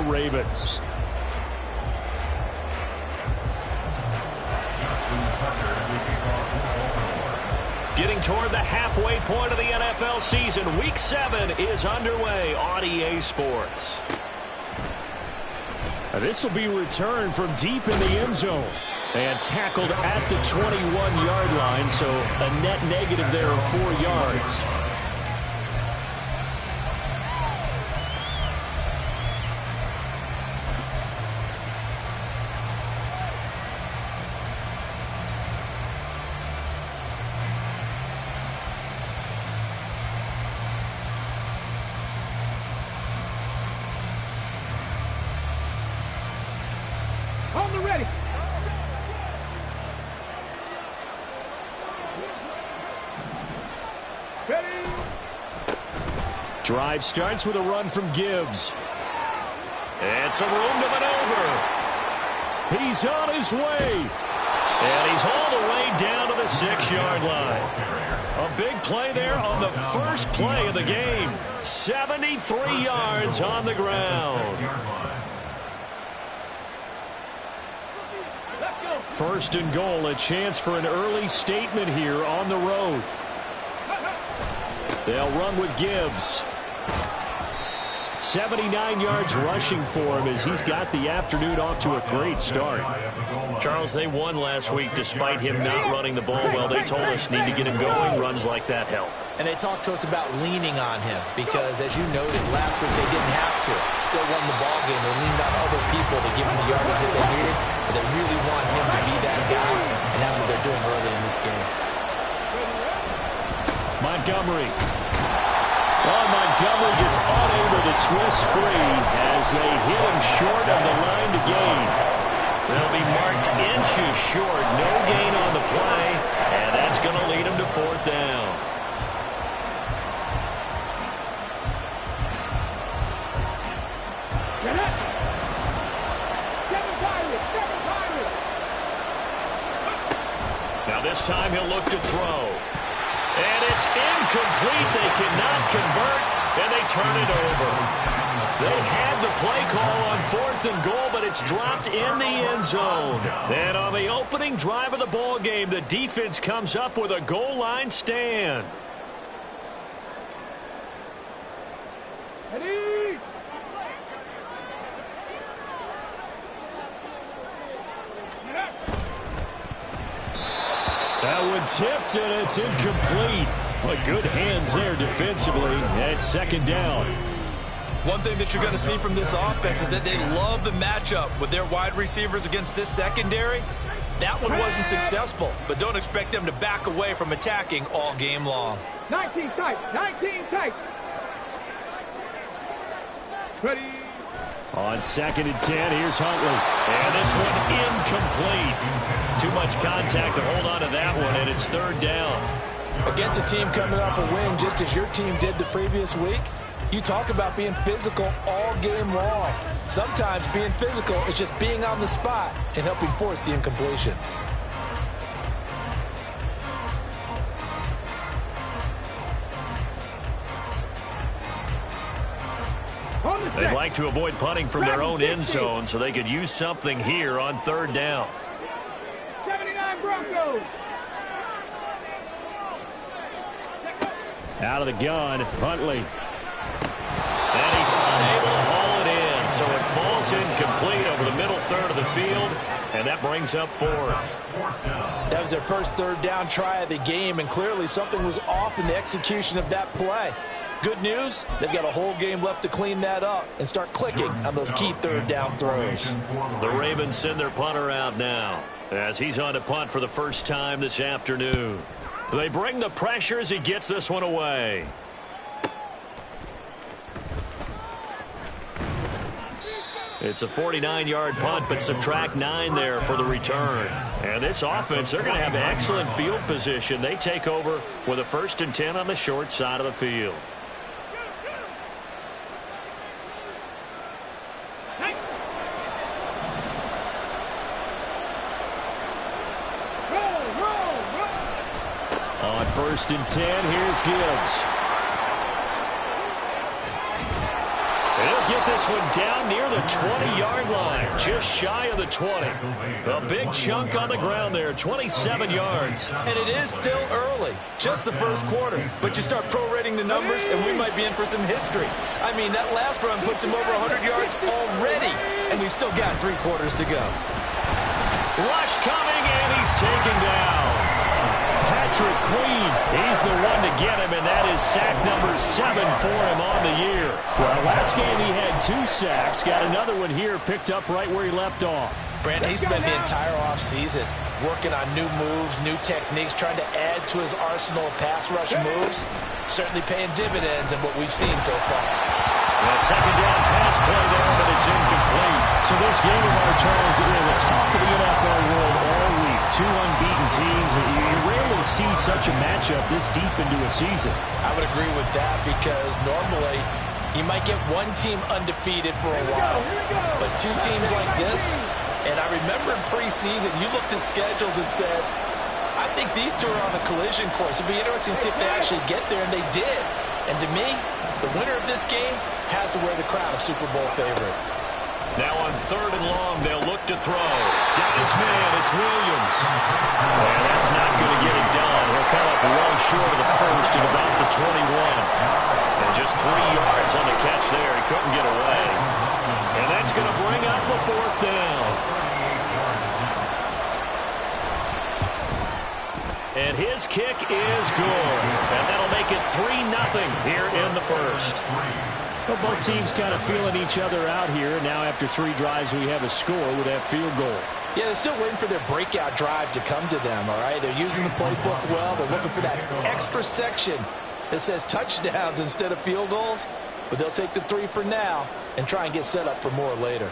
Ravens. Getting toward the halfway point of the NFL season. Week 7 is underway on EA Sports. This will be returned from deep in the end zone. And tackled at the 21-yard line, so a net negative there of 4 yards. On the ready. Ready. Drive starts with a run from Gibbs. And some room to maneuver. He's on his way. And he's all the way down to the 6-yard line. A big play there on the first play of the game. 73 yards on the ground. First and goal, a chance for an early statement here on the road. They'll run with Gibbs. 79 yards rushing for him as he's got the afternoon off to a great start. Charles, they won last week despite him not running the ball well. They told us need to get him going. Runs like that help. And they talked to us about leaning on him because, as you noted, last week they didn't have to. Still won the ball game. They leaned on other people to give him the yardage that they needed. But they really want him to be that guy, and that's what they're doing early in this game. Montgomery. Well, Montgomery just unable to twist free as they hit him short of the line to gain. They'll be marked inches short. No gain on the play, and that's going to lead him to 4th down. Now this time he'll look to throw. And it's incomplete. They cannot convert, and they turn it over. They had the play call on 4th and goal, but it's dropped in the end zone. And on the opening drive of the ball game, the defense comes up with a goal line stand. Ready. That one tipped, and it's incomplete. But good hands there defensively at 2nd down. One thing that you're going to see from this offense is that they love the matchup with their wide receivers against this secondary. That one wasn't successful, but don't expect them to back away from attacking all game long. 19 tight. 19 tight. Ready. On 2nd and 10, here's Huntley. And this one incomplete. Too much contact to hold on to that one, and it's 3rd down. Against a team coming off a win just as your team did the previous week, you talk about being physical all game long. Sometimes being physical is just being on the spot and helping force the incompletion. They'd like to avoid punting from their own end zone so they could use something here on 3rd down. 79 Broncos. Out of the gun, Huntley. And he's unable to haul it in, so it falls incomplete over the middle third of the field, and that brings up 4th. That was their first 3rd down try of the game, and clearly something was off in the execution of that play. Good news, they've got a whole game left to clean that up and start clicking on those key 3rd down throws. The Ravens send their punter out now as he's on to punt for the first time this afternoon. They bring the pressure as he gets this one away. It's a 49-yard punt, but subtract 9 there for the return. And this offense, they're going to have excellent field position. They take over with a 1st and 10 on the short side of the field. On 1st and 10, here's Gibbs. And he'll get this this one down near the 20-yard line, just shy of the 20. A big chunk on the ground there, 27 yards. And it is still early, just the first quarter. But you start prorating the numbers, and we might be in for some history. I mean, that last run puts him over 100 yards already, and we've still got 3 quarters to go. Rush coming, and he's taken down. Patrick Queen, he's the one to get him, and that is sack number 7 for him on the year. Well, last game he had 2 sacks. Got another one here, picked up right where he left off. Brandon, he spent the entire offseason working on new moves, new techniques, trying to add to his arsenal of pass rush moves. Certainly paying dividends in what we've seen so far. A second down pass play there, but it's incomplete. So this game of our Charles is the talk of the NFL world all week. 2 unbeaten teams. You rarely see such a matchup this deep into a season. I would agree with that because normally you might get one team undefeated for a while. But 2 teams like this, and I remember in preseason you looked at schedules and said, I think these 2 are on the collision course. It'd be interesting to see if they actually get there, and they did. And to me, the winner of this game has to wear the crown of Super Bowl favorite. Now on 3rd and long, they'll look to throw. Got his man, it's Williams. And that's not going to get it done. He'll come up well short of the first at about the 21. And just 3 yards on the catch there. He couldn't get away. And that's going to bring up the 4th down. And his kick is good. And that'll make it 3-0 here in the first. Well, both teams kind of feeling each other out here. Now after 3 drives, we have a score with that field goal. Yeah, they're still waiting for their breakout drive to come to them, all right? They're using the playbook well. They're looking for that extra section that says touchdowns instead of field goals. But they'll take the 3 for now and try and get set up for more later.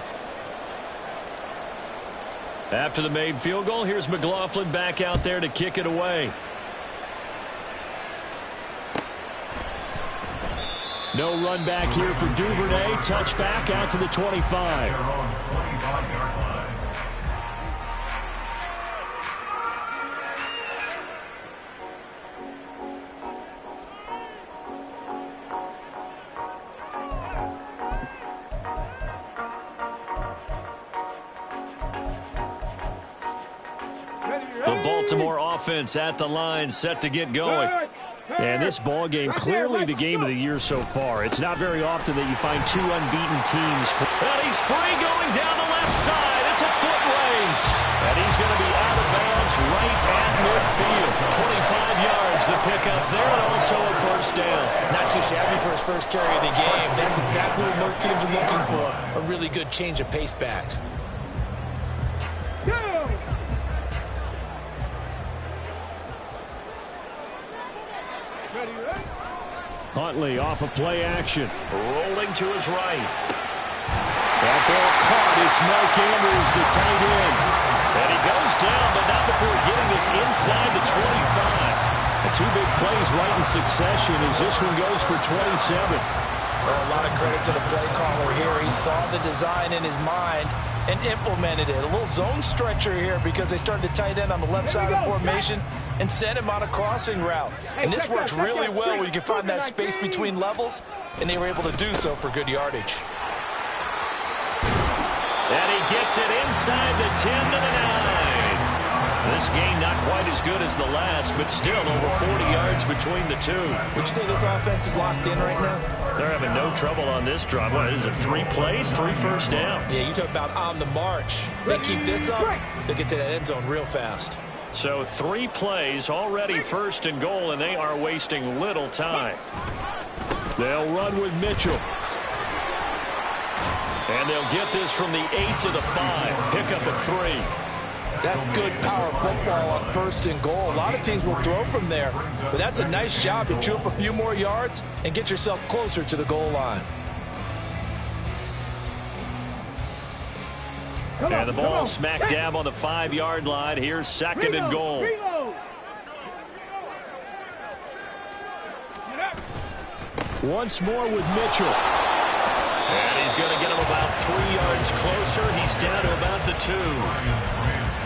After the made field goal, here's McLaughlin back out there to kick it away. No run back here for Duvernay. Touchback out to the 25. The Baltimore offense at the line, set to get going. And this ball game, clearly the game of the year so far. It's not very often that you find 2 unbeaten teams. And he's free going down the left side. It's a foot race. And he's going to be out of bounds right at midfield. 25 yards the pickup there, and also a first down. Not too shabby for his first carry of the game. That's exactly what most teams are looking for. A really good change of pace back. Huntley off of play action. Rolling to his right. That ball caught. It's Mark Andrews, the tight end. And he goes down, but not before getting this inside the 25. The 2 big plays right in succession as this one goes for 27. Well, a lot of credit to the play caller here. He saw the design in his mind and implemented it. A little zone stretcher here because they started the tight end on the left side of the formation and sent him on a crossing route. And this works really well when you can find that space between levels, and they were able to do so for good yardage. And he gets it inside the 10 to the 9. This game not quite as good as the last, but still over 40 yards between the 2. Would you say this offense is locked in right now? They're having no trouble on this drive. What is it, 3 plays, 3 first downs? Yeah, you talk about on the march. They keep this up, they'll get to that end zone real fast. So 3 plays, already first and goal, and they are wasting little time. They'll run with Mitchell. And they'll get this from the 8 to the 5. Pick up a 3. That's good power football on first and goal. A lot of teams will throw from there, but that's a nice job to chew up a few more yards and get yourself closer to the goal line. And the ball smack dab on the 5-yard line. Here's 2nd and goal. Once more with Mitchell. And he's going to get him about 3 yards closer. He's down to about the 2.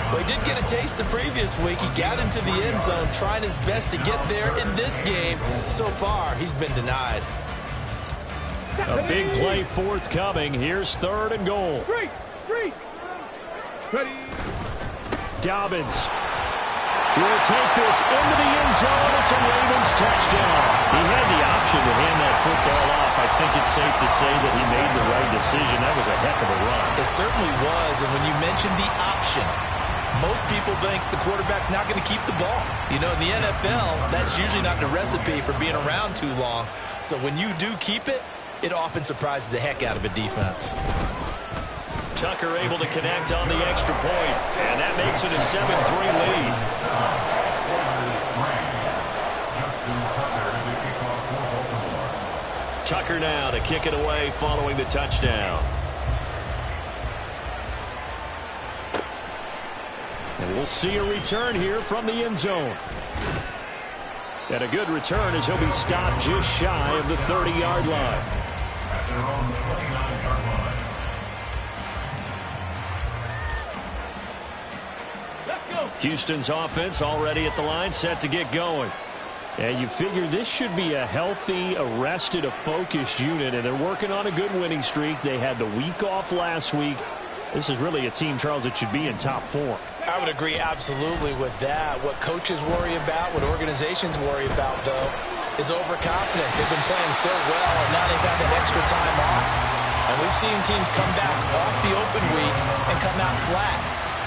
Well, he did get a taste the previous week. He got into the end zone, trying his best to get there in this game. So far, he's been denied. A big play forthcoming. Here's 3rd and goal. Three. Ready. Dobbins will take this into the end zone. It's a Ravens touchdown. He had the option to hand that football off. I think it's safe to say that he made the right decision. That was a heck of a run. It certainly was, and when you mentioned the option, most people think the quarterback's not going to keep the ball. You know, in the NFL, that's usually not the recipe for being around too long. So when you do keep it, it often surprises the heck out of a defense. Tucker able to connect on the extra point, and that makes it a 7-3 lead. Tucker now to kick it away following the touchdown. And we'll see a return here from the end zone. And a good return as he'll be stopped just shy of the 30-yard line. Houston's offense already at the line, set to get going. And you figure this should be a healthy, a rested, a focused unit, and they're working on a good winning streak. They had the week off last week. This is really a team, Charles, that should be in top form. I would agree absolutely with that. What coaches worry about, what organizations worry about, though, is overconfidence. They've been playing so well, and now they've had that extra time off. And we've seen teams come back off the open week and come out flat.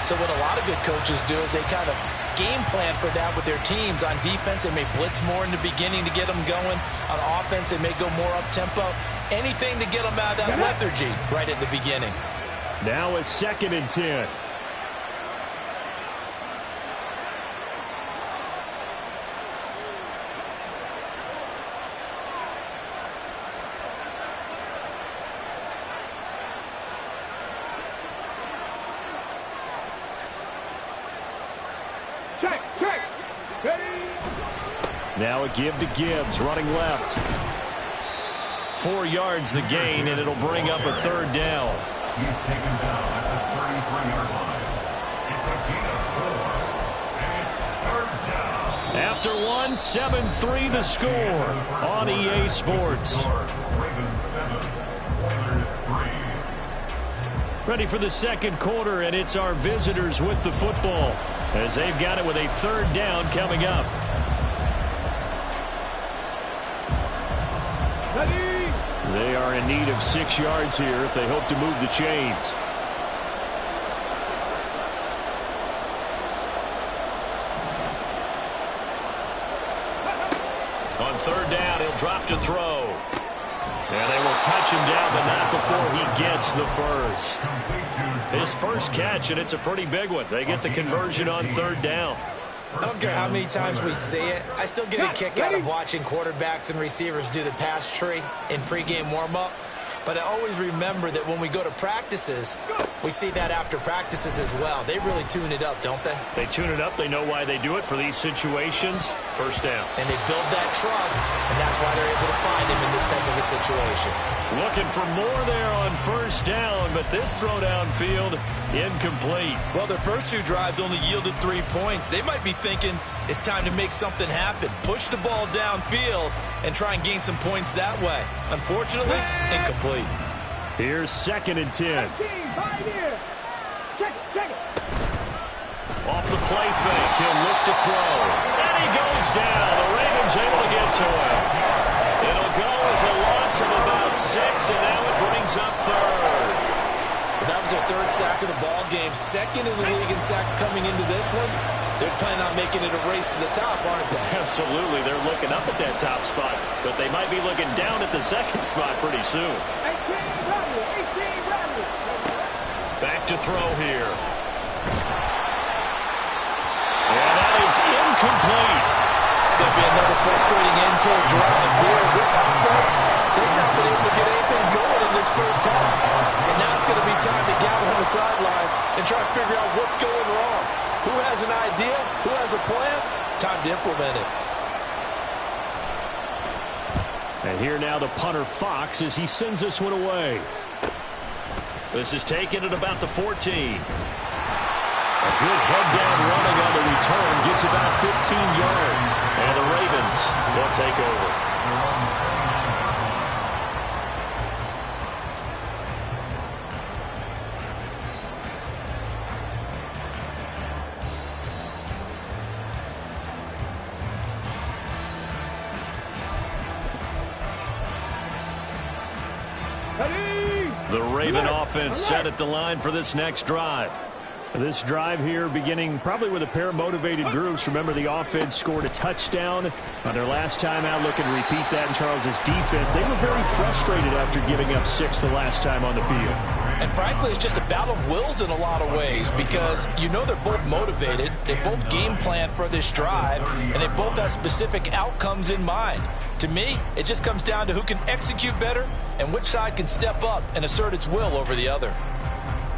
So what a lot of good coaches do is they kind of game plan for that with their teams. On defense, they may blitz more in the beginning to get them going. On offense, they may go more up-tempo. Anything to get them out of that lethargy right at the beginning. Now a 2nd and 10. Check. Ready. Now a give to Gibbs, running left. 4 yards the gain, and it'll bring up a 3rd down. He's taken down at the 33-yard line. It's a gain of 4, and it's 3rd down. After one, 7-3 the score on EA Sports. Ravens 7, Oilers 3. Ready for the 2nd quarter, and it's our visitors with the football as they've got it with a 3rd down coming up. Ready. They are in need of 6 yards here if they hope to move the chains. On 3rd down, he'll drop to throw. And they will touch him down, but not before he gets the first. His first catch, and it's a pretty big one. They get the conversion on 3rd down. I don't care how many times we see it. I still get a kick out of watching quarterbacks and receivers do the pass tree in pregame warm-up. But I always remember that when we go to practices, we see that after practices as well. They really tune it up, don't they? They tune it up. They know why they do it for these situations. First down. And they build that trust, and that's why they're able to find him in this type of a situation. Looking for more there on 1st down, but this throw downfield, incomplete. Well, their first 2 drives only yielded 3 points. They might be thinking it's time to make something happen. Push the ball downfield and try and gain some points that way. Unfortunately, incomplete. Here's 2nd and 10. Check it. Off the play fake, he'll look to throw. And he goes down. The Ravens able to get to him. It'll go as a loss of about 6, and now it brings up 3rd. That was their 3rd sack of the ball game. 2nd in the league in sacks coming into this one. They're planning on making it a race to the top, aren't they? Absolutely. They're looking up at that top spot, but they might be looking down at the 2nd spot pretty soon. 18 Ravens. Back to throw here. And that is incomplete. It's going to be another frustrating end to a drive here. This offense, they've not been able to get anything going in this first half. And now it's going to be time to gather on the sidelines and try to figure out what's going wrong. Who has an idea? Who has a plan? Time to implement it. And here now the punter Fox as he sends this one away. This is taken at about the 14. A good head-down running on the return gets about 15 yards. And the Ravens will take over. Raven offense set at the line for this next drive. This drive here beginning probably with a pair of motivated groups. Remember, the offense scored a touchdown on their last time out. Looking to repeat that in Charles's defense. They were very frustrated after giving up 6 the last time on the field. And frankly, it's just a battle of wills in a lot of ways because you know they're both motivated. They both game plan for this drive, and they both have specific outcomes in mind. To me, it just comes down to who can execute better and which side can step up and assert its will over the other.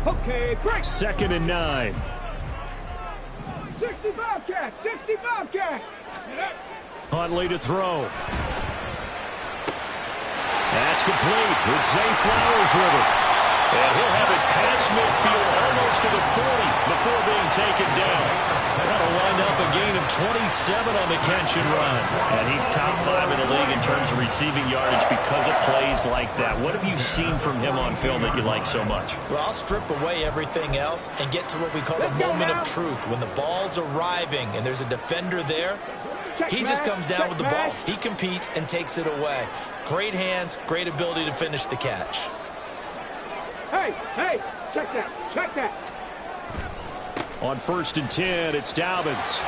Okay, break. 2nd and 9. 65 catch, 65 catch. Huntley to throw. That's complete with Zay Flowers with it. And he'll have it past midfield almost to the 40 before being taken down. That'll wind up a gain of 27 on the catch and run. And he's top 5 in the league in terms of receiving yardage because of plays like that. What have you seen from him on film that you like so much? Well, I'll strip away everything else and get to what we call the moment of truth. When the ball's arriving and there's a defender there, he just comes down with the ball. He competes and takes it away. Great hands, great ability to finish the catch. Hey, check that. On 1st and 10, it's Dobbins.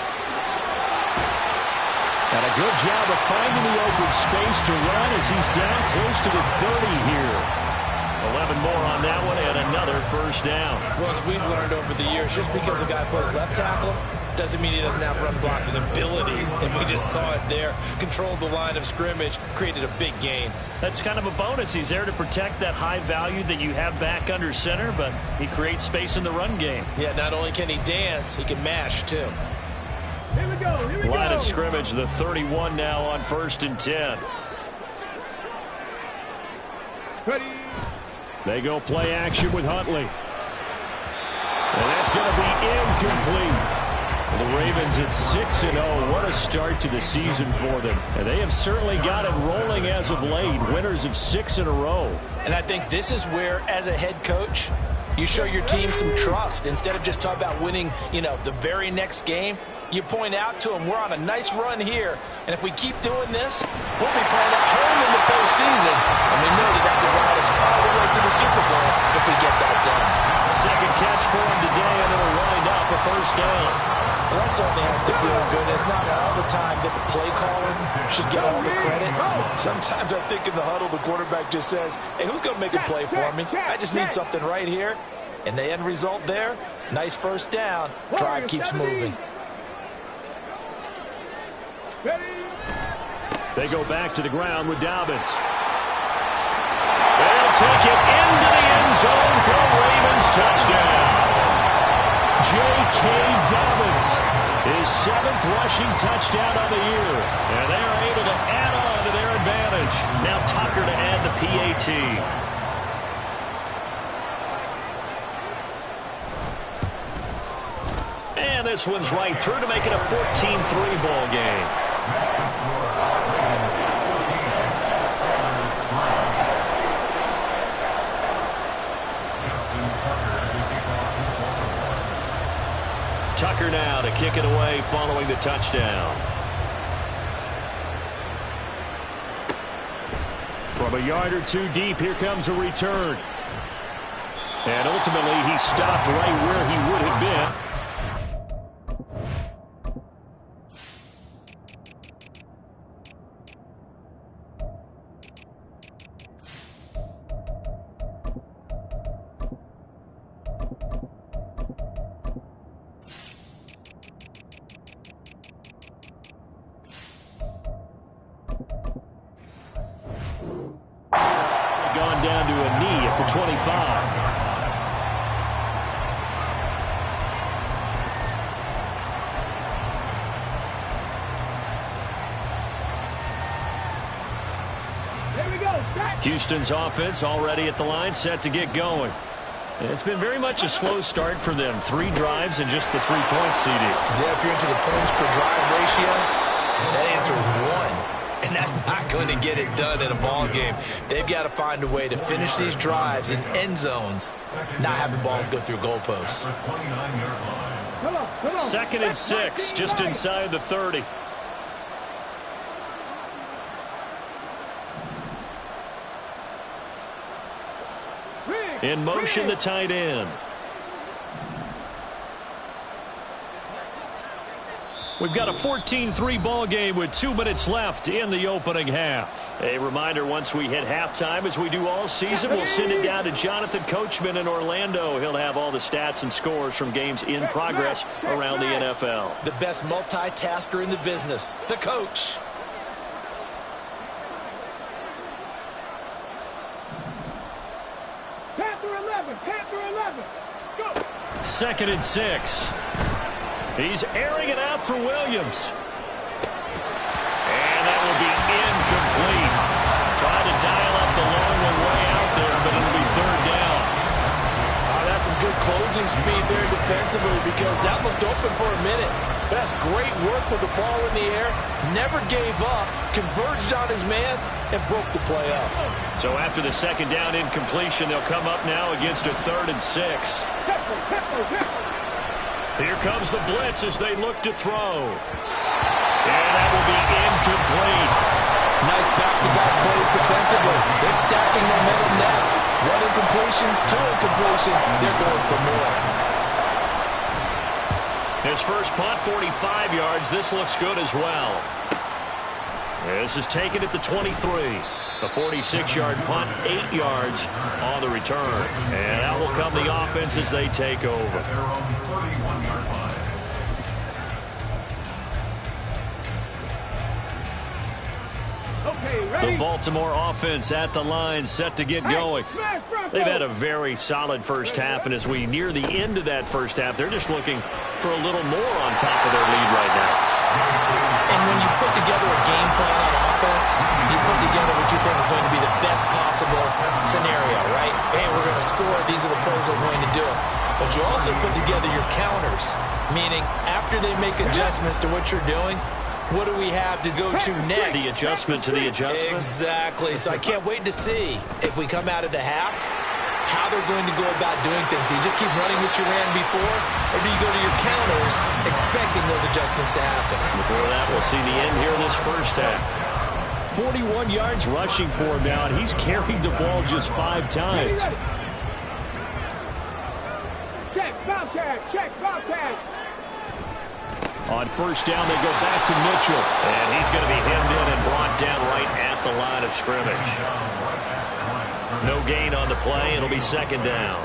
And a good job of finding the open space to run as he's down close to the 30 here. 11 more on that one and another first down. Well, as we've learned over the years, just because a guy plays left tackle doesn't mean he doesn't have run blocking abilities. And we just saw it there. Controlled the line of scrimmage, created a big gain. That's kind of a bonus. He's there to protect that high value that you have back under center, but he creates space in the run game. Yeah, not only can he dance, he can mash too. Here we go. Line of scrimmage, the 31 now on 1st and 10. Ready. They go play action with Huntley. And that's going to be incomplete. The Ravens at 6-0. What a start to the season for them. And they have certainly got it rolling as of late. Winners of 6 in a row. And I think this is where, as a head coach, you show your team some trust. Instead of just talking about winning, the very next game, you point out to them, we're on a nice run here. And if we keep doing this, we'll be playing at home in the postseason. And we know that could ride us all the way to the Super Bowl if we get that done. Second catch for him today, and it'll wind up a first down. Well, that certainly has to feel good. It's not all the time that the play caller should get all the credit. Sometimes I think in the huddle, the quarterback just says, hey, who's going to make a play for me? I just need something right here. And the end result there, nice first down. Drive keeps moving. They go back to the ground with Dobbins. They'll take it into the end zone for a Ravens touchdown. J.K. Dobbins, his 7th rushing touchdown of the year. And they are able to add on to their advantage. Now Tucker to add the PAT. And this one's right through to make it a 14-3 ball game. Tucker now to kick it away following the touchdown. From a yard or two deep, here comes a return. And ultimately, he stopped right where he would have been. Gone down to a knee at the 25. Houston's offense already at the line, set to get going. And it's been very much a slow start for them. 3 drives and just the 3 points, CD. Yeah, if you're into the points per drive ratio, that answer is 1. And that's not going to get it done in a ball game. They've got to find a way to finish these drives in end zones, not having balls go through goalposts. 2nd and 6, just inside the 30. In motion, the tight end. We've got a 14-3 ball game with 2 minutes left in the opening half. A reminder, once we hit halftime, as we do all season, we'll send it down to Jonathan Coachman in Orlando. He'll have all the stats and scores from games in progress around the NFL. The best multitasker in the business, the coach. Panther 11, Panther 11. Go. 2nd and 6. He's airing it out for Williams. And that will be incomplete. Tried to dial up the long one way out there, but it'll be 3rd down. That's some good closing speed there defensively because that looked open for a minute. That's great work with the ball in the air. Never gave up, converged on his man, and broke the play up. So after the 2nd down incompletion, they'll come up now against a 3rd and 6. Here comes the blitz as they look to throw. And that will be incomplete. Nice back-to-back plays defensively. They're stacking momentum now. 1 incompletion, 2 incompletion. They're going for more. His first punt, 45 yards. This looks good as well. This is taken at the 23. A 46-yard punt, 8 yards on the return. And out will come the offense as they take over. The Baltimore offense at the line, set to get going. They've had a very solid first half, and as we near the end of that first half, they're just looking for a little more on top of their lead right now. And when you put together a game plan on offense, you put together what you think is going to be the best possible scenario, right? Hey, we're going to score. These are the plays that are going to do it. But you also put together your counters, meaning after they make adjustments to what you're doing, what do we have to go to next? The adjustment to the adjustment. Exactly. So I can't wait to see if we come out of the half, how they're going to go about doing things. Do you just keep running what you ran before, or do you go to your counters expecting those adjustments to happen? Before that, we'll see the end here of this first half. 41 yards rushing for him now, and he's carried the ball just 5 times. Check, Bobcat, check, Bobcat. On first down, they go back to Mitchell. And he's going to be hemmed in and brought down right at the line of scrimmage. No gain on the play. It'll be 2nd down.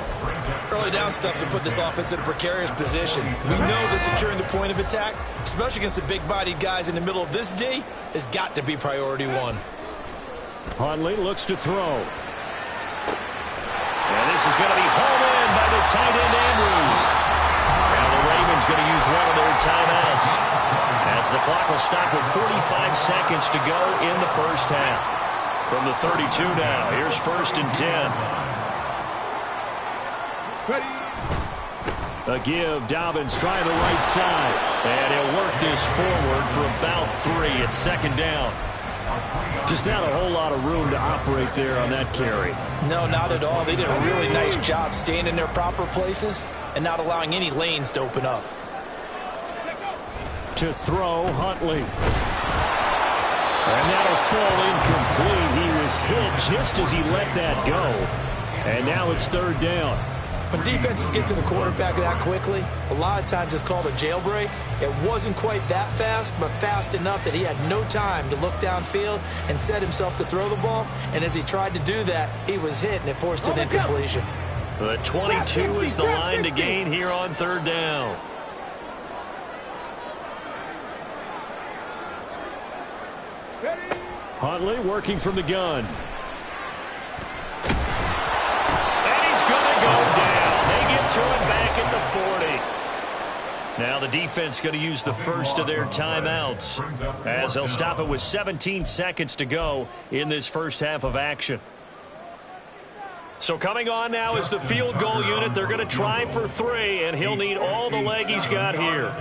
Early down stuff to put this offense in a precarious position. We know that securing the point of attack, especially against the big-bodied guys in the middle of this D, has got to be priority 1. Huntley looks to throw. And this is going to be hauled in by the tight end Andrews. Now the Ravens going to use one of their timeouts as the clock will stop with 45 seconds to go in the first half. From the 32 now, here's 1st and 10. A give, Dobbins trying the right side. And he'll work this forward for about 3 at 2nd down. Just not a whole lot of room to operate there on that carry. No, not at all. They did a really nice job staying in their proper places and not allowing any lanes to open up. To throw, Huntley. And that'll fall incomplete. He was hit just as he let that go. And now it's 3rd down. When defenses get to the quarterback that quickly, a lot of times it's called a jailbreak. It wasn't quite that fast, but fast enough that he had no time to look downfield and set himself to throw the ball. And as he tried to do that, he was hit, and it forced an incompletion. The 22 is the line to gain here on 3rd down. Huntley working from the gun. And he's going to go down. They get to him back at the 40. Now the defense going to use the first of their timeouts as they'll stop it with 17 seconds to go in this first half of action. So coming on now is the field goal unit. They're going to try for 3, and he'll need all the leg he's got here.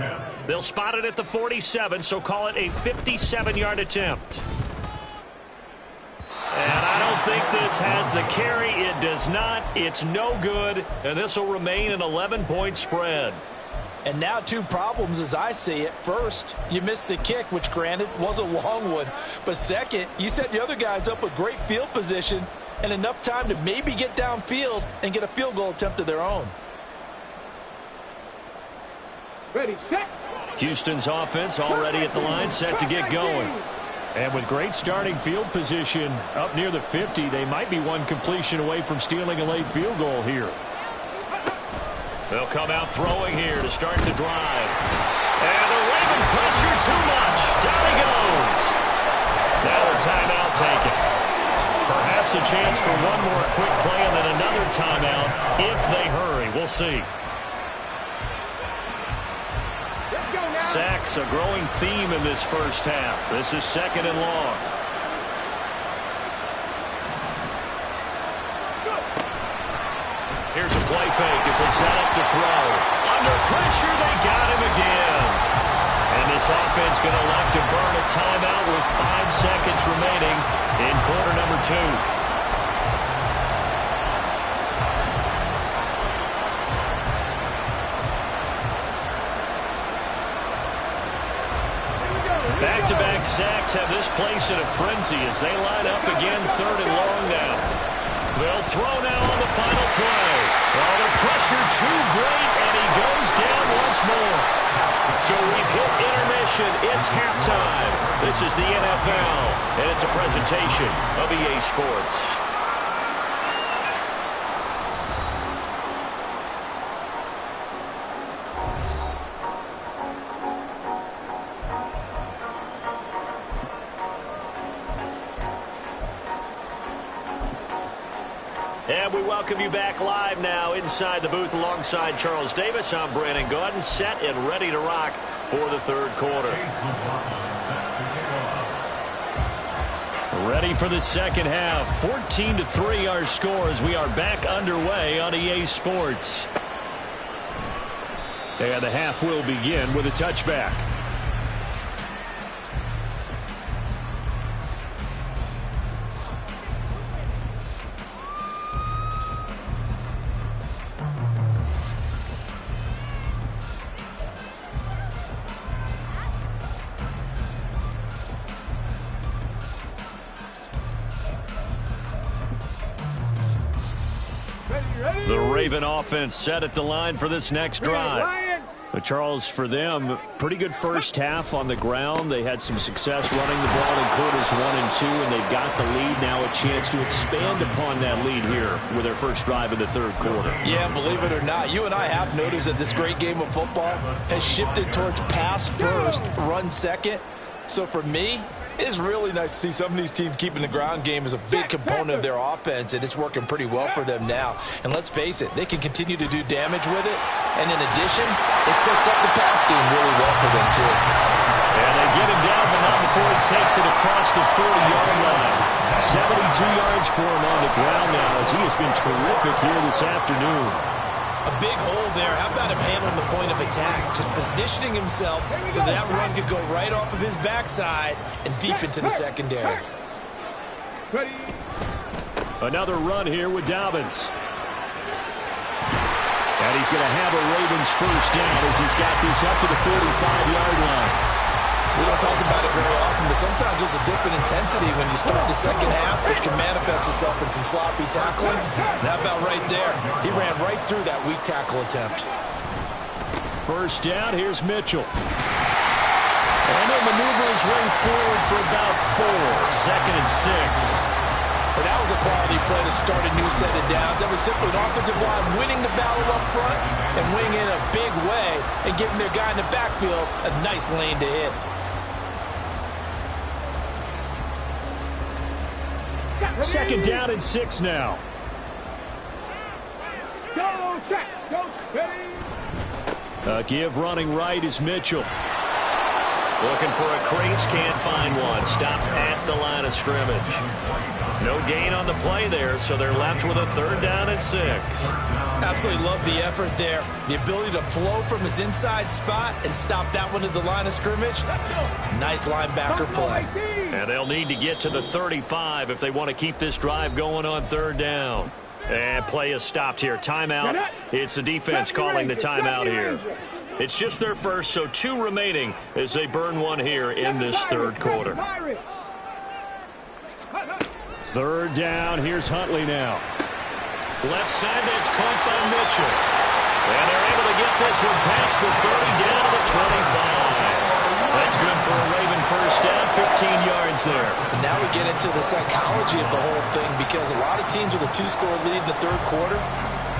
They'll spot it at the 47, so call it a 57-yard attempt. And I don't think this has the carry. It does not. It's no good, and this will remain an 11-point spread. And now two problems as I see it. First, you missed the kick, which granted was a long one. But second, you set the other guys up with great field position and enough time to maybe get downfield and get a field goal attempt of their own. Ready, set. Houston's offense already at the line, set to get going. And with great starting field position up near the 50, they might be one completion away from stealing a late field goal here. They'll come out throwing here to start the drive. And the Raven pressure too much. Down he goes. Now a timeout taken. Perhaps a chance for one more quick play and then another timeout if they hurry. We'll see. Sacks, a growing theme in this first half. This is 2nd and long. Here's a play fake as they set up to throw. Under pressure, they got him again. And this offense going to elect to burn a timeout with 5 seconds remaining in quarter number 2. Back-to-back sacks have this place in a frenzy as they line up again 3rd and long now. They'll throw now on the final play. Oh, the pressure too great, and he goes down once more. So we've hit intermission. It's halftime. This is the NFL, and it's a presentation of EA Sports. And we welcome you back live now inside the booth alongside Charles Davis. I'm Brandon Gaudin, set and ready to rock for the 3rd quarter. Ready for the 2nd half. 14-3 our scores. We are back underway on EA Sports. And the half will begin with a touchback. The Raven offense set at the line for this next drive. But Charles, for them, pretty good first half on the ground. They had some success running the ball in quarters 1 and 2, and they've got the lead. Now a chance to expand upon that lead here with their first drive in the 3rd quarter. Yeah, believe it or not, you and I have noticed that this great game of football has shifted towards pass first, run second. So for me, it's really nice to see some of these teams keeping the ground game as a big component of their offense, and it's working pretty well for them now. And let's face it, they can continue to do damage with it. And in addition, it sets up the pass game really well for them, too. And they get him down, but not before he takes it across the 40-yard line. 72 yards for him on the ground now as he has been terrific here this afternoon. A big hole there. How about him handling the point of attack? Just positioning himself so that run could go right off of his backside and deep into the secondary. Another run here with Dobbins. And he's going to have a Ravens first down as he's got this up to the 45-yard line. We don't talk about it very often, but sometimes there's a dip in intensity when you start the 2nd half, which can manifest itself in some sloppy tackling. And how about right there? He ran right through that weak tackle attempt. First down, here's Mitchell. And he'll maneuver his way forward for about 4. 2nd and 6. But that was a quality play to start a new set of downs. That was simply an offensive line winning the battle up front and winning in a big way and giving their guy in the backfield a nice lane to hit. Second down and 6 now. Go, check. Go, ready. Give running right is Mitchell. Looking for a crease, can't find one. Stopped at the line of scrimmage. No gain on the play there, so they're left with a 3rd down and 6. Absolutely love the effort there. The ability to flow from his inside spot and stop that one at the line of scrimmage. Nice linebacker play. And they'll need to get to the 35 if they want to keep this drive going on 3rd down. And play is stopped here. Timeout. It's the defense calling the timeout here. It's just their first, so 2 remaining as they burn one here in this third quarter. Third down. Here's Huntley now. Left side, that's caught by Mitchell. And they're able to get this one past the 30, down to the 25. That's good for a Raven first down, 15 yards there. And now we get into the psychology of the whole thing, because a lot of teams with a 2-score lead in the third quarter,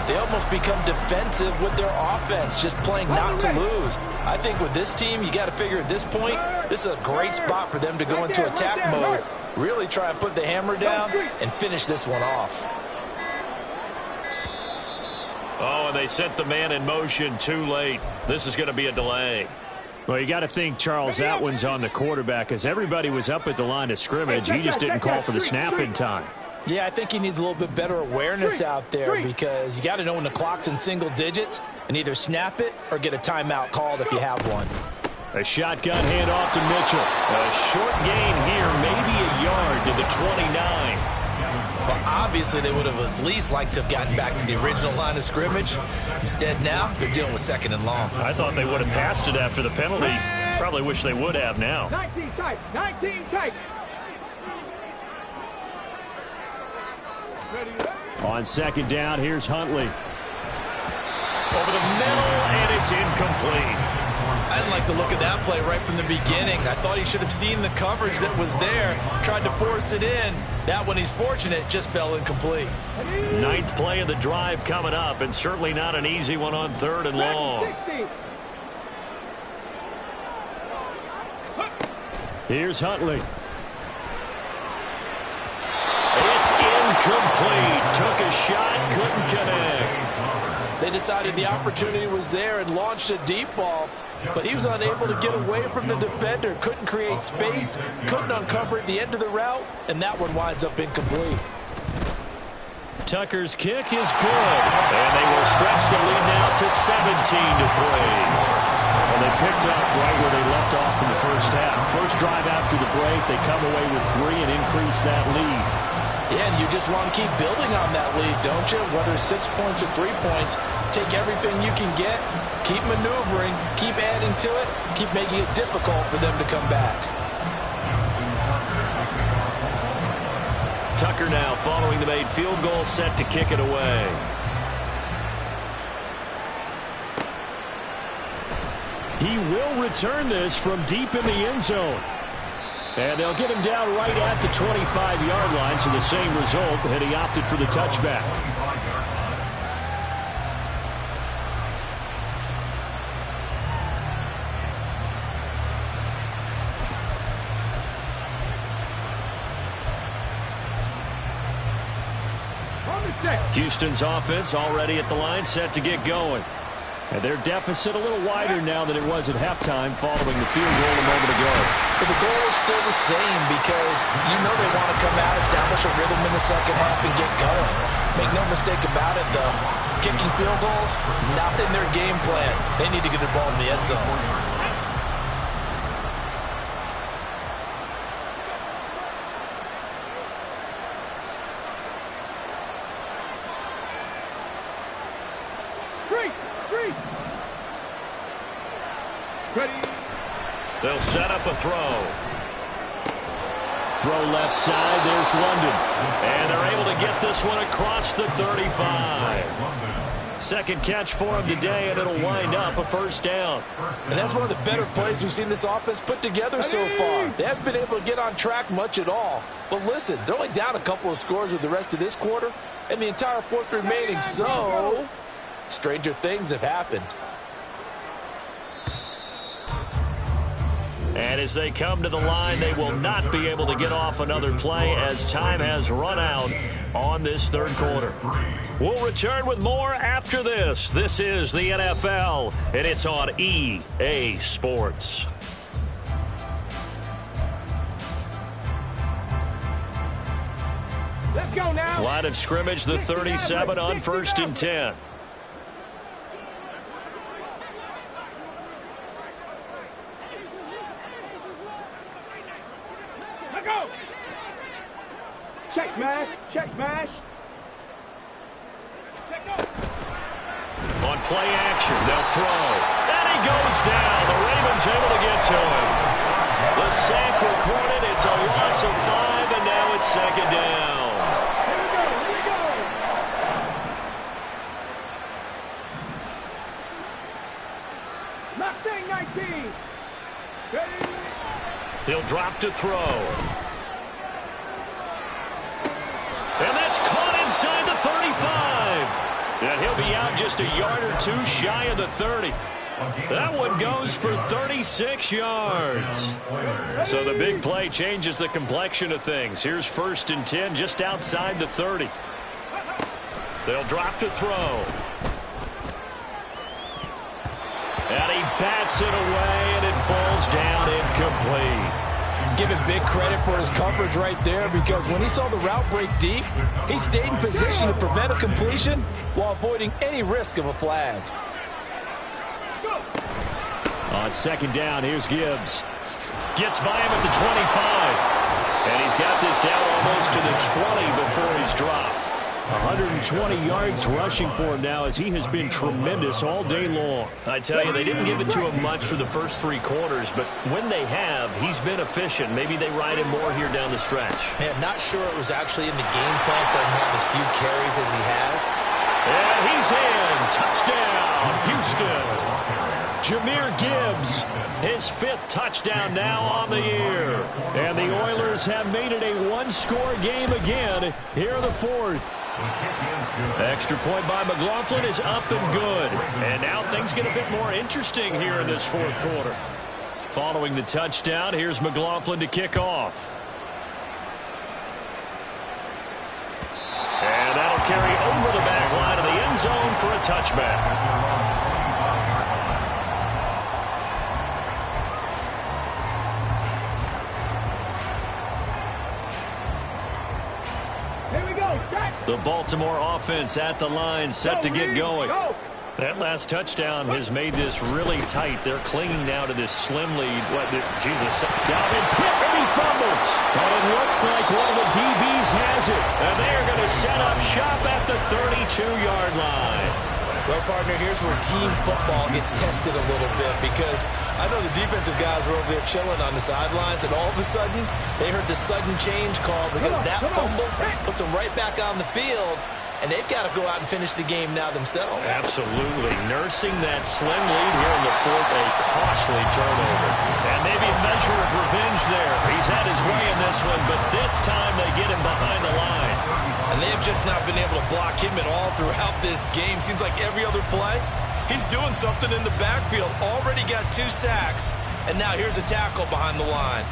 they almost become defensive with their offense, just playing not to lose. I think with this team, you got to figure at this point, this is a great spot for them to go into attack mode, really try and put the hammer down and finish this one off. Oh, and they set the man in motion too late. This is going to be a delay. Well, you got to think, Charles, that one's on the quarterback, as everybody was up at the line of scrimmage. He just didn't call for the snap in time. Yeah, I think he needs a little bit better awareness out there, because you got to know when the clock's in single digits and either snap it or get a timeout called if you have one. A shotgun handoff to Mitchell. A short gain here, maybe a yard to the 29. Well, obviously they would have at least liked to have gotten back to the original line of scrimmage. Instead, now they're dealing with 2nd and long. I thought they would have passed it after the penalty. Probably wish they would have now. 19 tight, 19 tight. On 2nd down, here's Huntley. Over the middle, and it's incomplete. I didn't like the look of that play right from the beginning. I thought he should have seen the coverage that was there, tried to force it in. That one, he's fortunate, just fell incomplete. 9th play of the drive coming up, and certainly not an easy one on 3rd and long. Here's Huntley. It's incomplete. Took a shot, couldn't connect. They decided the opportunity was there and launched a deep ball, but he was unable to get away from the defender, couldn't create space, couldn't uncover at the end of the route, and that one winds up incomplete. Tucker's kick is good, and they will stretch the lead now to 17-3. Well, they picked up right where they left off in the first half. First drive after the break, they come away with 3 and increase that lead. Yeah, and you just want to keep building on that lead, don't you? Whether it's 6 points or 3 points, take everything you can get, keep maneuvering, keep adding to it, keep making it difficult for them to come back. Tucker now following the made field goal, set to kick it away. He will return this from deep in the end zone. And they'll get him down right at the 25-yard line, so the same result, and he opted for the touchback. Houston's offense already at the line, set to get going. And their deficit a little wider now than it was at halftime following the field goal a moment ago. But the goal is still the same, because you know they want to come out, establish a rhythm in the second half, and get going. Make no mistake about it, though. Kicking field goals, not in their game plan. They need to get the ball in the end zone. They'll set up a throw. Throw left side. There's London. And they're able to get this one across the 35. Second catch for him today, and it'll wind up a first down. And that's one of the better plays we've seen this offense put together so far. They haven't been able to get on track much at all. But listen, they're only down a couple of scores with the rest of this quarter, and the entire fourth remaining, so stranger things have happened. And as they come to the line, they will not be able to get off another play as time has run out on this third quarter. We'll return with more after this. This is the NFL, and it's on EA Sports. Let's go now. Line of scrimmage, the 37 on 1st and 10. Check smash, check smash. On play action. They'll throw. And he goes down. The Ravens able to get to him. The sack recorded. It's a loss of 5, and now it's second down. Here we go. Mustang 19. Ready. He'll drop to throw. And that's caught inside the 35. And he'll be out just a yard or two shy of the 30. That one goes for 36 yards. So the big play changes the complexion of things. Here's 1st and 10 just outside the 30. They'll drop to throw. And he bats it away, and it falls down incomplete. Give him big credit for his coverage right there, because when he saw the route break deep, he stayed in position to prevent a completion while avoiding any risk of a flag. On second down, here's Gibbs. Gets by him at the 25. And he's got this down almost to the 20 before he's dropped. 120 yards rushing for him now, as he has been tremendous all day long. I tell you, they didn't give it to him much for the first 3 quarters, but when they have, he's been efficient. Maybe they ride him more here down the stretch. Man, not sure it was actually in the game plan for him to have as few carries as he has. And he's in. Touchdown, Houston. Jahmyr Gibbs, his 5th touchdown now on the year. And the Oilers have made it a 1-score game again here in the 4th. Extra point by McLaughlin is up and good. And now things get a bit more interesting here in this 4th quarter. Following the touchdown, here's McLaughlin to kick off. And that'll carry over the back line of the end zone for a touchback. The Baltimore offense at the line, set to get going. That last touchdown has made this really tight. They're clinging now to this slim lead. Jesus. Dobbins hit and he fumbles. And it looks like one of the DBs has it. And they are going to set up shop at the 32-yard line. Well, partner, here's where team football gets tested a little bit, because I know the defensive guys were over there chilling on the sidelines, and all of a sudden, they heard the sudden change call, because that fumble puts them right back on the field, and they've got to go out and finish the game now themselves. Absolutely. Nursing that slim lead here in the 4th, a costly turnover. And maybe a measure of revenge there. He's had his way in this one, but this time they get him behind the line. And they've just not been able to block him at all throughout this game. Seems like every other play, he's doing something in the backfield. Already got 2 sacks, and now here's a tackle behind the line.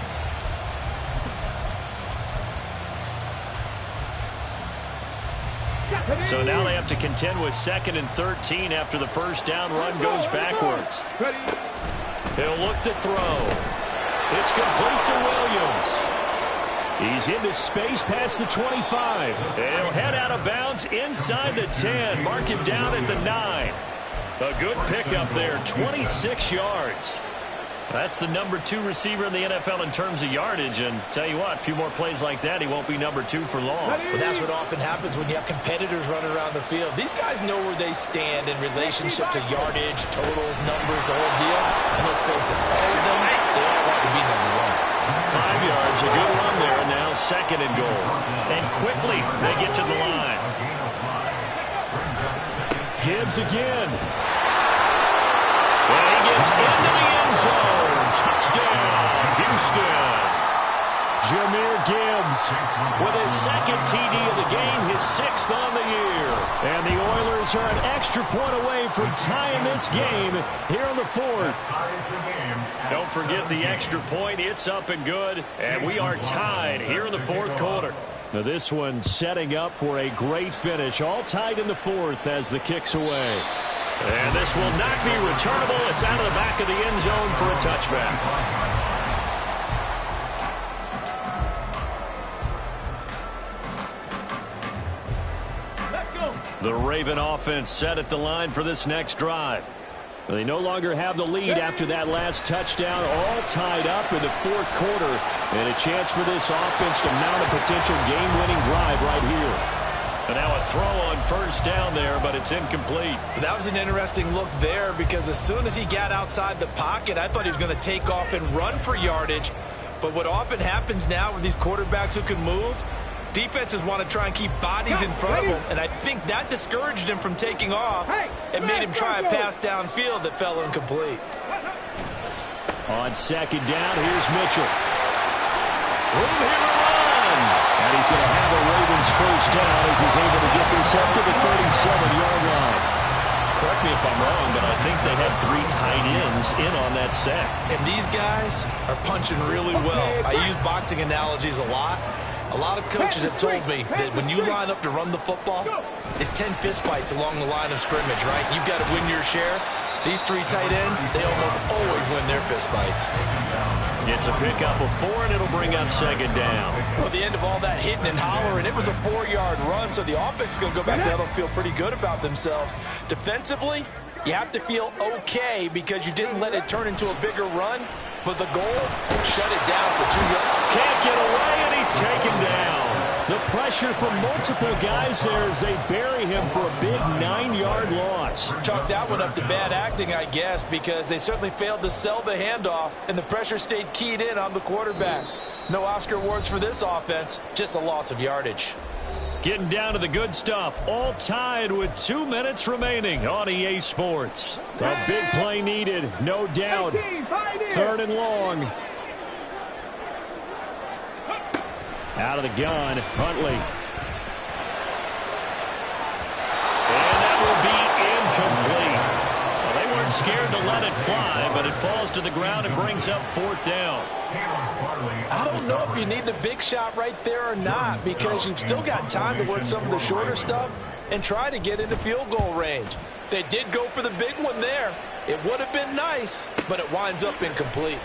So now they have to contend with 2nd and 13 after the first down run goes backwards. He'll look to throw. It's complete to Williams. He's into space past the 25. He'll head out of bounds inside the 10. Mark him down at the 9. A good pickup there, 26 yards. That's the number 2 receiver in the NFL in terms of yardage. And tell you what, a few more plays like that, he won't be number 2 for long. But that's what often happens when you have competitors running around the field. These guys know where they stand in relationship to yardage, totals, numbers, the whole deal. And let's face it, all of them, they all want to be number 1. 5 yards, a good run there, and now 2nd and goal. And quickly, they get to the line. Gibbs again. And he gets into the end zone. Touchdown, Houston. Jahmyr Gibbs with his 2nd TD of the game, his 6th on the year. And the Oilers are an extra point away from tying this game here in the 4th. Don't forget the extra point. It's up and good. And we are tied here in the 4th quarter. Now this one setting up for a great finish. All tied in the 4th as the kick's away. And this will not be returnable. It's out of the back of the end zone for a touchback. The Raven offense set at the line for this next drive. They no longer have the lead after that last touchdown, all tied up in the 4th quarter. And a chance for this offense to mount a potential game-winning drive right here. And now a throw on first down there, but it's incomplete. That was an interesting look there because as soon as he got outside the pocket, I thought he was going to take off and run for yardage. But what often happens now with these quarterbacks who can move, defenses want to try and keep bodies in front of him. And I think that discouraged him from taking off and made him try a pass downfield that fell incomplete. On second down, here's Mitchell. Room here to run. And he's going to have a Ravens first down as he's able to get this up to the 37-yard line. Correct me if I'm wrong, but I think they had 3 tight ends in on that set. And these guys are punching really well. I use boxing analogies a lot. A lot of coaches have told me that when you line up to run the football, it's 10 fistfights along the line of scrimmage, right? You've got to win your share. These 3 tight ends, they almost always win their fistfights. It's a pickup of 4, and it'll bring up second down. Well, the end of all that hitting and hollering, it was a 4-yard run, so the offense is going to go back there and feel pretty good about themselves. Defensively, you have to feel okay because you didn't let it turn into a bigger run, but the goal, shut it down for 2 yards. Can't get away, and he's taken down. The pressure from multiple guys there as they bury him for a big 9-yard loss. Chalk that one up to bad acting, I guess, because they certainly failed to sell the handoff, and the pressure stayed keyed in on the quarterback. No Oscar awards for this offense, just a loss of yardage. Getting down to the good stuff, all tied with 2 minutes remaining on EA Sports. A big play needed, no doubt. 3rd and long. Out of the gun, Huntley. And that will be incomplete. Well, they weren't scared to let it fly, but it falls to the ground and brings up 4th down. I don't know if you need the big shot right there or not because you've still got time to work some of the shorter stuff and try to get into field goal range. They did go for the big one there. It would have been nice, but it winds up incomplete.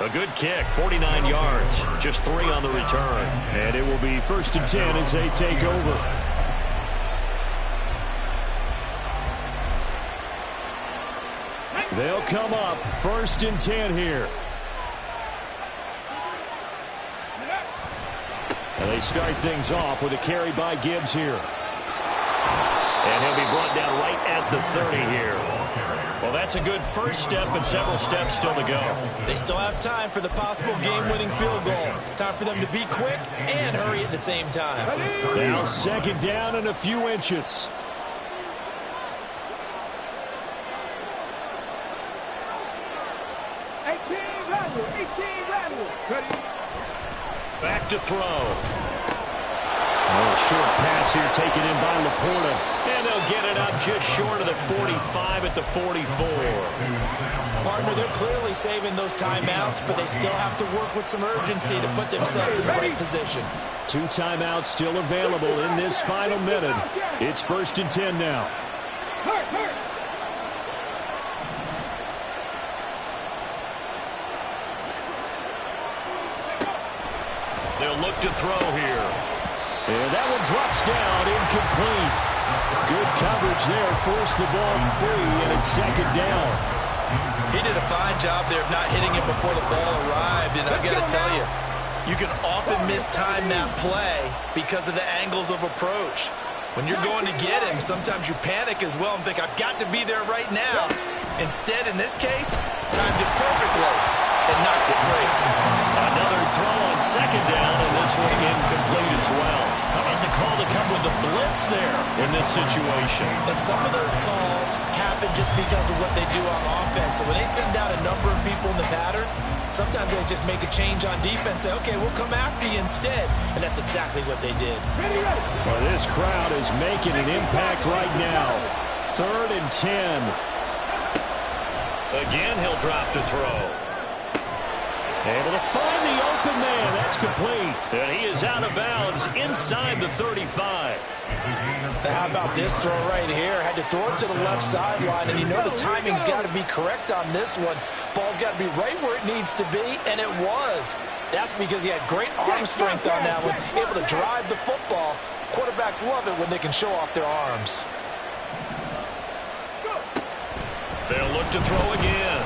A good kick, 49 yards, just 3 on the return. And it will be 1st and 10 as they take over. They'll come up 1st and 10 here. And they start things off with a carry by Gibbs here. And he'll be brought down right at the 30 here. Well, that's a good first step, but several steps still to go. They still have time for the possible game-winning field goal. Time for them to be quick and hurry at the same time. Now 2nd down and a few inches. Back to throw. Oh, short pass here taken in by Laporta. And they'll get it up just short of the 45 at the 44. Partner, they're clearly saving those timeouts, but they still have to work with some urgency to put themselves in the right position. 2 timeouts still available in this final minute. It's 1st and 10 now. They'll look to throw here. And that one drops down, incomplete. Good coverage there, forced the ball free, and it's 2nd down. He did a fine job there of not hitting it before the ball arrived, and I've got to tell you, you can often mistime that play because of the angles of approach. When you're going to get him, sometimes you panic as well and think, I've got to be there right now. Instead, in this case, timed it perfectly and knocked it free. Another throw on 2nd down, and this one incomplete as well. How about the call to come with the blitz there in this situation? And some of those calls happen just because of what they do on offense. So when they send out a number of people in the pattern, sometimes they just make a change on defense, say, okay, we'll come after you instead. And that's exactly what they did. Well, this crowd is making an impact right now. 3rd and 10. Again, he'll drop to throw. Able to find the open man. That's complete. And he is out of bounds inside the 35. How about this throw right here? Had to throw it to the left sideline, and you know the timing's got to be correct on this one. Ball's got to be right where it needs to be, and it was. That's because he had great arm strength on that one, able to drive the football. Quarterbacks love it when they can show off their arms. They'll look to throw again.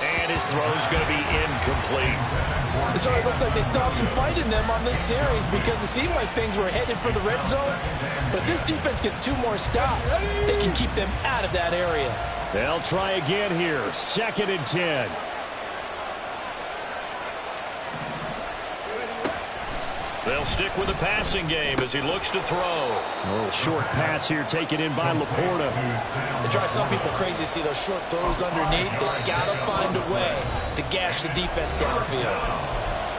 And his His throw's going to be incomplete. So it looks like they stopped some fight in them on this series because it seemed like things were headed for the red zone. But this defense gets 2 more stops. They can keep them out of that area. They'll try again here. 2nd and 10. They'll stick with the passing game as he looks to throw. A little short pass here taken in by Laporta. It drives some people crazy to see those short throws underneath. They've got to find a way to gash the defense downfield.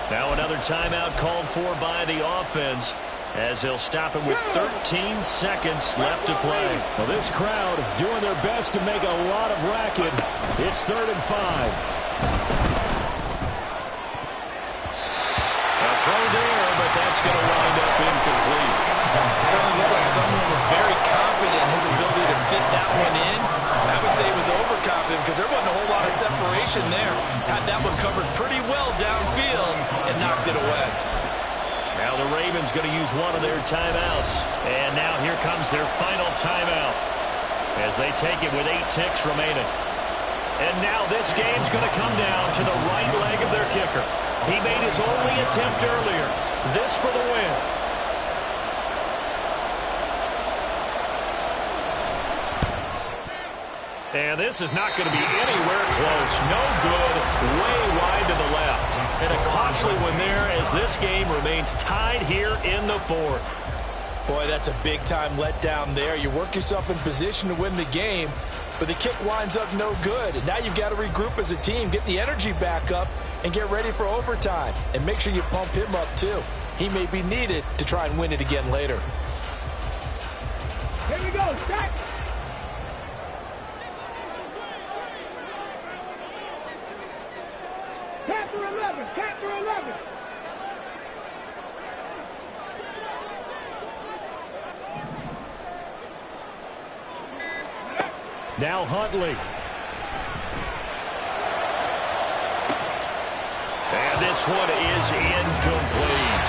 Now another timeout called for by the offense as he'll stop him with 13 seconds left to play. Well, this crowd doing their best to make a lot of racket. It's 3rd and 5. Throw there, but that's going to wind up incomplete. It certainly looked like someone was very confident in his ability to fit that one in. I would say he was overconfident because there wasn't a whole lot of separation there. Had that one covered pretty well downfield and knocked it away. Now the Ravens going to use one of their timeouts. And now here comes their final timeout as they take it with 8 ticks remaining. And now this game's going to come down to the right leg of their kicker. He made his only attempt earlier. This for the win. And this is not going to be anywhere close. No good. Way wide to the left. And a costly one there as this game remains tied here in the 4th. Boy, that's a big-time letdown there. You work yourself in position to win the game, but the kick winds up no good. And now you've got to regroup as a team, get the energy back up, and get ready for overtime. And make sure you pump him up, too. He may be needed to try and win it again later. Here we go, Jack. Capture 11, capture 11. Now Huntley. And this one is incomplete.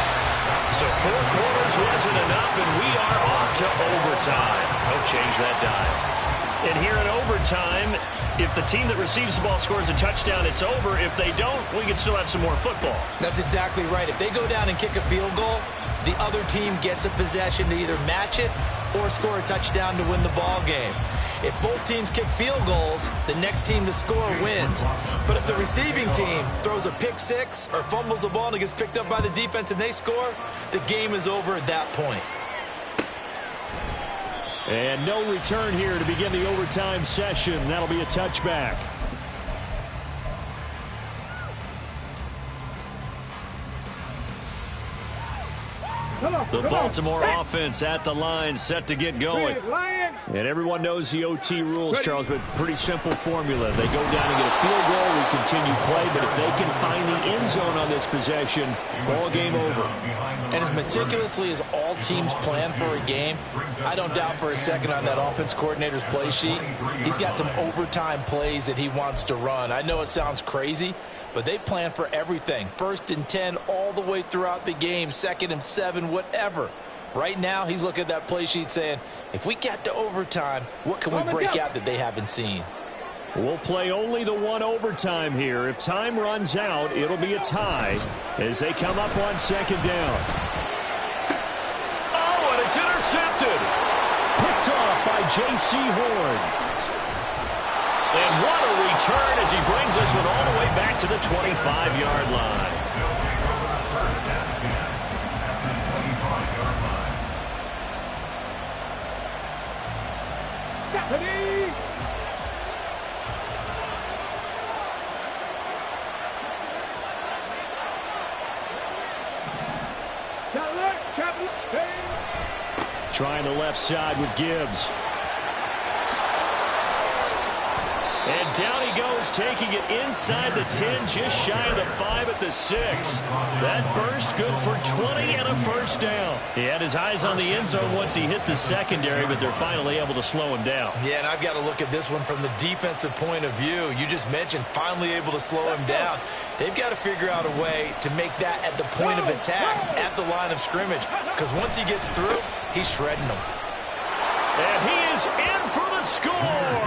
So 4 quarters wasn't enough, and we are off to overtime. Don't change that dial. And here in overtime, if the team that receives the ball scores a touchdown, it's over. If they don't, we can still have some more football. That's exactly right. If they go down and kick a field goal, the other team gets a possession to either match it or score a touchdown to win the ball game. If both teams kick field goals, the next team to score wins. But if the receiving team throws a pick 6 or fumbles the ball and it gets picked up by the defense and they score, the game is over at that point. And no return here to begin the overtime session. That'll be a touchback. The Baltimore offense at the line, set to get going. And everyone knows the OT rules, Charles, but pretty simple formula. They go down and get a field goal, we continue play, but if they can find the end zone on this possession, ball game over. And as meticulously as all teams plan for a game, I don't doubt for a second on that offense coordinator's play sheet, he's got some overtime plays that he wants to run. I know it sounds crazy, but they plan for everything. 1st and 10 all the way throughout the game, 2nd and 7, whatever. Right now, he's looking at that play sheet saying, if we get to overtime, what can we break out that they haven't seen? We'll play only the one overtime here. If time runs out, it'll be a tie as they come up on 2nd down. Oh, and it's intercepted. Picked off by J.C. Horn. And what a return as he brings this one all the way back to the 25-yard line. Trying the left side with Gibbs. And down he goes, taking it inside the 10, just shy of the 5 at the 6. That burst good for 20 and a first down. He had his eyes on the end zone once he hit the secondary, but they're finally able to slow him down. Yeah, and I've got to look at this one from the defensive point of view. You just mentioned finally able to slow him down. They've got to figure out a way to make that at the point of attack, at the line of scrimmage, because once he gets through, he's shredding them. And he is in for the score.